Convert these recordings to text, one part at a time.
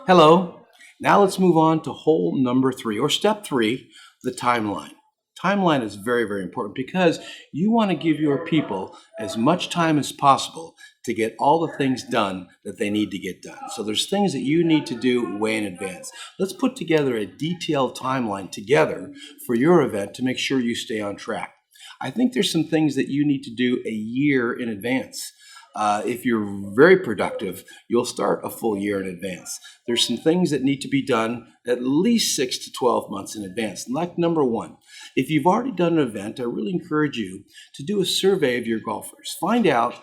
Hello. Now let's move on to hole number three, or step three, the timeline. Timeline is very, very important because you want to give your people as much time as possible to get all the things done that they need to get done. So there's things that you need to do way in advance. Let's put together a detailed timeline together for your event to make sure you stay on track. I think there's some things that you need to do a year in advance. If you're very productive, you'll start a full year in advance. There's some things that need to be done at least 6 to 12 months in advance. Like number one, if you've already done an event, I really encourage you to do a survey of your golfers. Find out,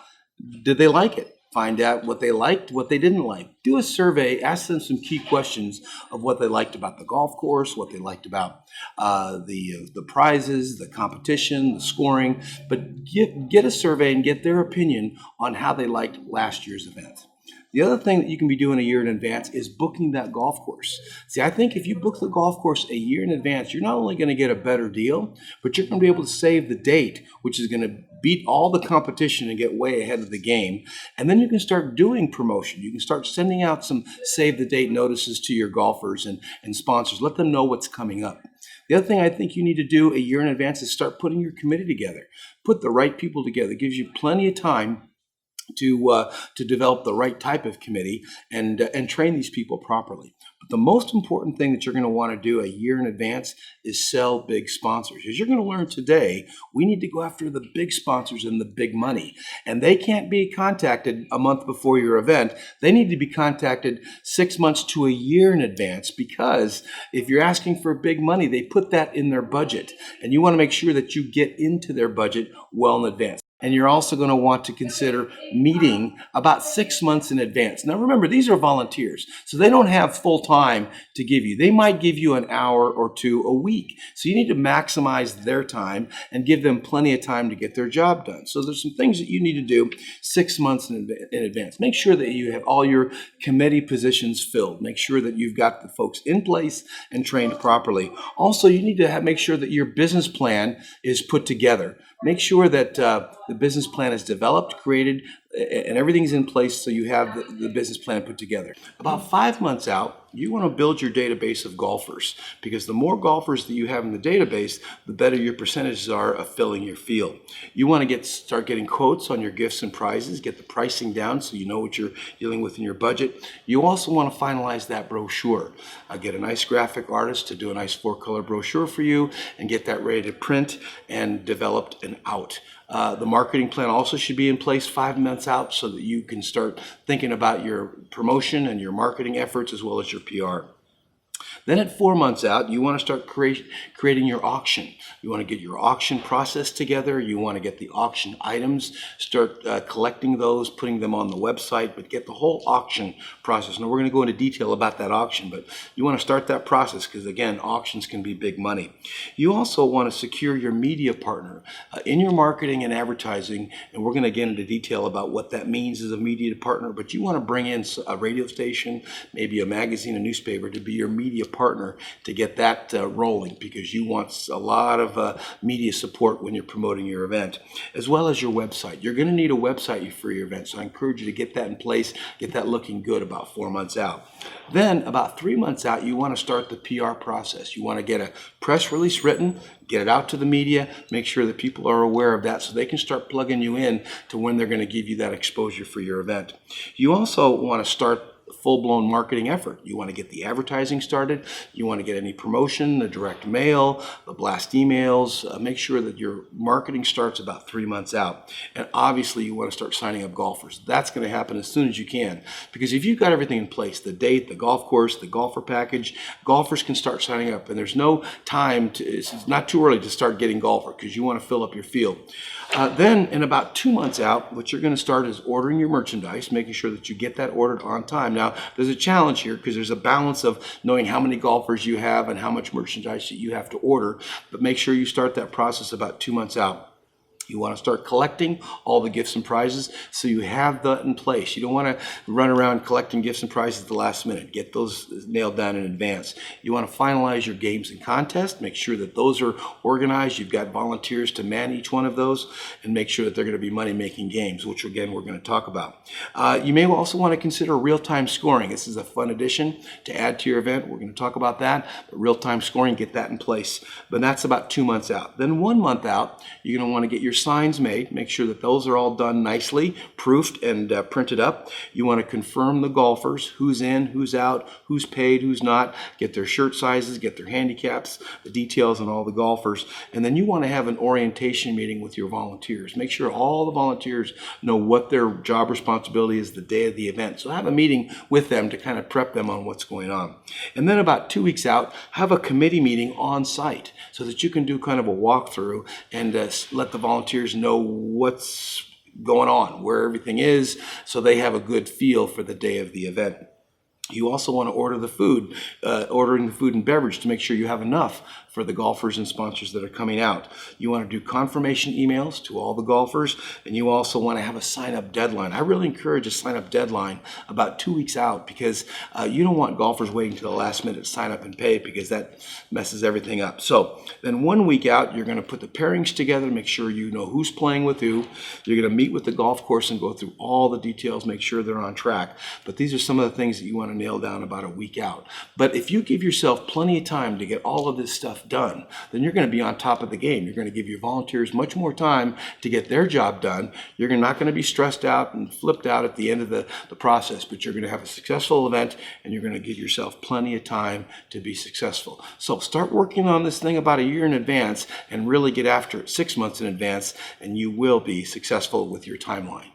did they like it? Find out what they liked, what they didn't like. Do a survey, ask them some key questions of what they liked about the golf course, what they liked about the prizes, the competition, the scoring. But get a survey and get their opinion on how they liked last year's event. The other thing that you can be doing a year in advance is booking that golf course. See, I think if you book the golf course a year in advance, you're not only going to get a better deal, but you're going to be able to save the date, which is going to beat all the competition and get way ahead of the game. And then you can start doing promotion. You can start sending out some save the date notices to your golfers and sponsors. Let them know what's coming up. The other thing I think you need to do a year in advance is start putting your committee together. Put the right people together. It gives you plenty of time to develop the right type of committee and train these people properly. But the most important thing that you're going to want to do a year in advance is sell big sponsors. As you're going to learn today, we need to go after the big sponsors and the big money. And they can't be contacted a month before your event. They need to be contacted 6 months to a year in advance, because if you're asking for big money, they put that in their budget. And you want to make sure that you get into their budget well in advance. And you're also going to want to consider meeting about 6 months in advance. Now, remember, these are volunteers, so they don't have full time to give you. They might give you an hour or two a week. So you need to maximize their time and give them plenty of time to get their job done. So there's some things that you need to do 6 months in advance. Make sure that you have all your committee positions filled. Make sure that you've got the folks in place and trained properly. Also, you need to make sure that your business plan is put together. Make sure that the business plan is developed, created, and everything's in place so you have the business plan put together. About 5 months out, you want to build your database of golfers, because the more golfers that you have in the database, the better your percentages are of filling your field. You want to start getting quotes on your gifts and prizes, get the pricing down so you know what you're dealing with in your budget. You also want to finalize that brochure. Get a nice graphic artist to do a nice 4-color brochure for you and get that ready to print and developed and out. The marketing plan also should be in place 5 months out so that you can start thinking about your promotion and your marketing efforts as well as your PR. Then at 4 months out, you want to start creating your auction. You want to get your auction process together. You want to get the auction items, start collecting those, putting them on the website, but get the whole auction process. Now, we're going to go into detail about that auction, but you want to start that process because, again, auctions can be big money. You also want to secure your media partner in your marketing and advertising, and we're going to get into detail about what that means as a media partner, but you want to bring in a radio station, maybe a magazine, a newspaper to be your media partner to get that rolling, because you want a lot of media support when you're promoting your event, as well as your website. You're going to need a website for your event, so I encourage you to get that in place, get that looking good about 4 months out. Then about 3 months out, you want to start the PR process. You want to get a press release written, get it out to the media, make sure that people are aware of that so they can start plugging you in to when they're going to give you that exposure for your event. You also want to start full-blown marketing effort. You want to get the advertising started. You want to get any promotion, the direct mail, the blast emails. Make sure that your marketing starts about 3 months out. And obviously, you want to start signing up golfers. That's going to happen as soon as you can, because if you've got everything in place, the date, the golf course, the golfer package, golfers can start signing up. And there's no time it's not too early to start getting golfer, because you want to fill up your field. Then in about 2 months out, what you're going to start is ordering your merchandise, making sure that you get that ordered on time. Now, there's a challenge here because there's a balance of knowing how many golfers you have and how much merchandise that you have to order, but make sure you start that process about 2 months out. You want to start collecting all the gifts and prizes so you have that in place. You don't want to run around collecting gifts and prizes at the last minute. Get those nailed down in advance. You want to finalize your games and contests. Make sure that those are organized. You've got volunteers to man each one of those, and make sure that they're going to be money-making games, which again we're going to talk about. You may also want to consider real-time scoring. This is a fun addition to add to your event. We're going to talk about that. But real-time scoring, get that in place. But that's about 2 months out. Then 1 month out, you're going to want to get your signs made. Make sure that those are all done nicely, proofed and printed up. You want to confirm the golfers, who's in, who's out, who's paid, who's not, get their shirt sizes, get their handicaps, the details on all the golfers. And then you want to have an orientation meeting with your volunteers. Make sure all the volunteers know what their job responsibility is the day of the event. So have a meeting with them to kind of prep them on what's going on. And then about 2 weeks out, have a committee meeting on site so that you can do kind of a walkthrough and let the volunteers know what's going on, where everything is, so they have a good feel for the day of the event. You also want to order the food, ordering the food and beverage to make sure you have enough for the golfers and sponsors that are coming out. You want to do confirmation emails to all the golfers, and you also want to have a sign-up deadline. I really encourage a sign-up deadline about 2 weeks out, because you don't want golfers waiting to the last minute to sign up and pay, because that messes everything up. So then 1 week out, you're going to put the pairings together, make sure you know who's playing with who. You're going to meet with the golf course and go through all the details, make sure they're on track. But these are some of the things that you want to nail down about a week out. But if you give yourself plenty of time to get all of this stuff done, then you're going to be on top of the game. You're going to give your volunteers much more time to get their job done. You're not going to be stressed out and flipped out at the end of the process, but you're going to have a successful event, and you're going to give yourself plenty of time to be successful. So start working on this thing about a year in advance and really get after it 6 months in advance, and you will be successful with your timeline.